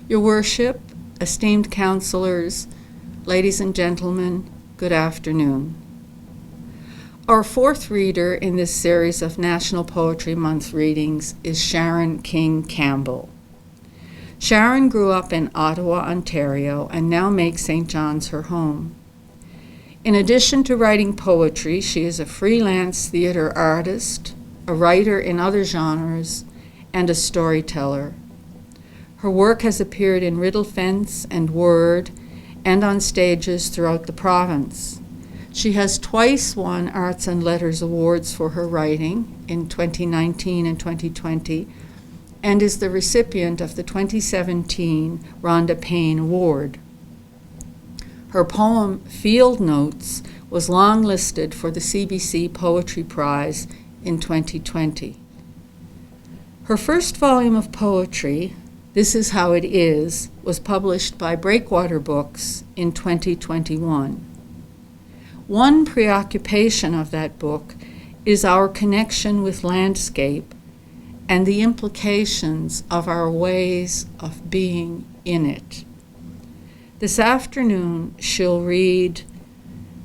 Your Worship, esteemed counselors, ladies and gentlemen, good afternoon. Our fourth reader in this series of National Poetry Month readings is Sharon King Campbell. Sharon grew up in Ottawa, Ontario, and now makes St. John's her home. In addition to writing poetry, she is a freelance theater artist, a writer in other genres, and a storyteller. Her work has appeared in Riddle Fence and Word and on stages throughout the province. She has twice won Arts and Letters Awards for her writing in 2019 and 2020, and is the recipient of the 2017 Rhonda Payne Award. Her poem, Field Notes, was longlisted for the CBC Poetry Prize in 2020. Her first volume of poetry, This Is How It Is, was published by Breakwater Books in 2021. One preoccupation of that book is our connection with landscape and the implications of our ways of being in it. This afternoon, she'll read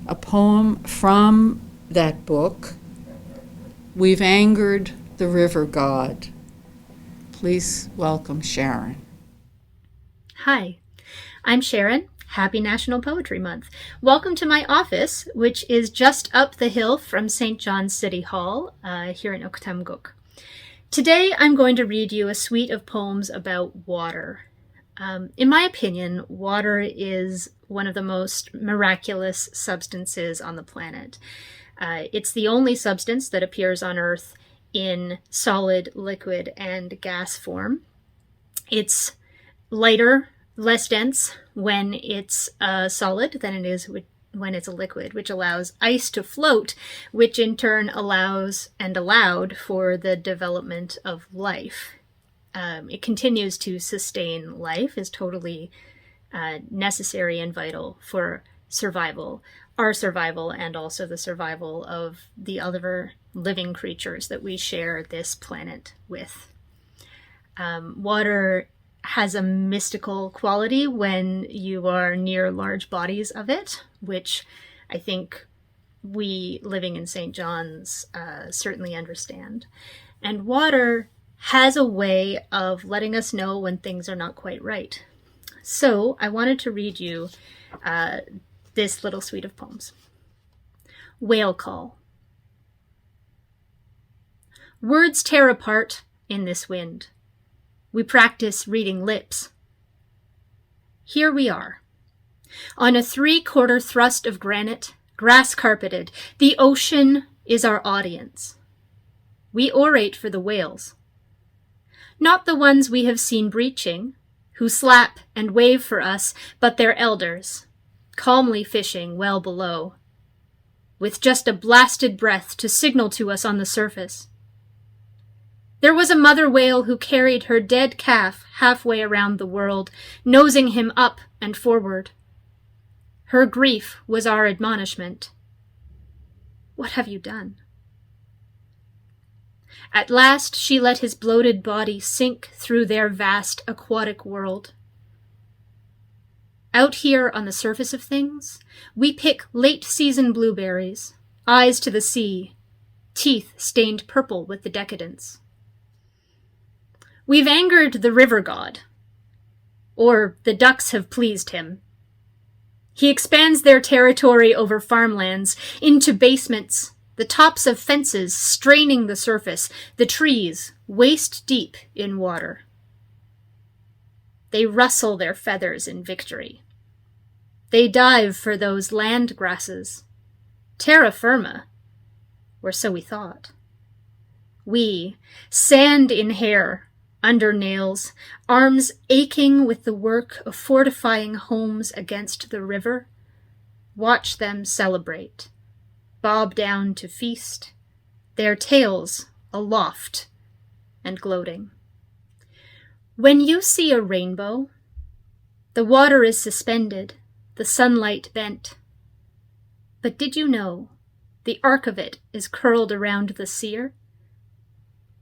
a poem from that book, We've Angered the River God. Please welcome Sharon. Hi, I'm Sharon. Happy National Poetry Month. Welcome to my office, which is just up the hill from St. John's City Hall here in Ocotumguk. Today I'm going to read you a suite of poems about water. In my opinion, water is one of the most miraculous substances on the planet. It's the only substance that appears on Earth in solid, liquid, and gas form. It's lighter, less dense when it's solid than it is when it's a liquid, which allows ice to float, which in turn allowed for the development of life. It continues to sustain life, is totally necessary and vital for survival, our survival, and also the survival of the other living creatures that we share this planet with. Water has a mystical quality when you are near large bodies of it, which I think we living in St. John's certainly understand. And water has a way of letting us know when things are not quite right. So I wanted to read you this little suite of poems. Whale Call. Words tear apart in this wind. We practice reading lips. Here we are. On a 3/4 thrust of granite, grass carpeted, the ocean is our audience. We orate for the whales. Not the ones we have seen breaching, who slap and wave for us, but their elders, calmly fishing well below, with just a blasted breath to signal to us on the surface. There was a mother whale who carried her dead calf halfway around the world, nosing him up and forward. Her grief was our admonishment. What have you done? At last she let his bloated body sink through their vast aquatic world. Out here on the surface of things, we pick late-season blueberries, eyes to the sea, teeth stained purple with the decadence. We've angered the river god, or the ducks have pleased him. He expands their territory over farmlands, into basements, the tops of fences straining the surface, the trees waist deep in water. They rustle their feathers in victory. They dive for those land grasses, terra firma, or so we thought. We, sand in hair, under nails, arms aching with the work of fortifying homes against the river, watch them celebrate, bob down to feast, their tails aloft and gloating. When you see a rainbow, the water is suspended, the sunlight bent. But did you know the arc of it is curled around the seer?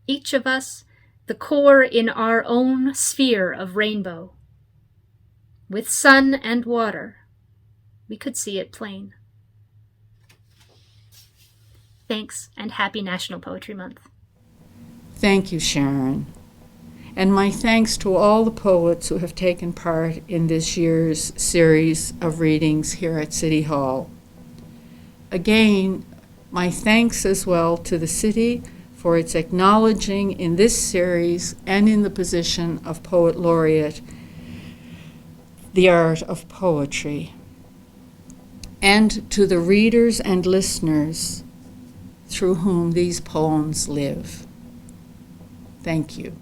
Each of us, the core in our own sphere of rainbow, with sun and water, we could see it plain. Thanks, and happy National Poetry Month. Thank you, Sharon. And my thanks to all the poets who have taken part in this year's series of readings here at City Hall. Again, my thanks as well to the city for its acknowledging in this series and in the position of Poet Laureate the art of poetry. And to the readers and listeners through whom these poems live. Thank you.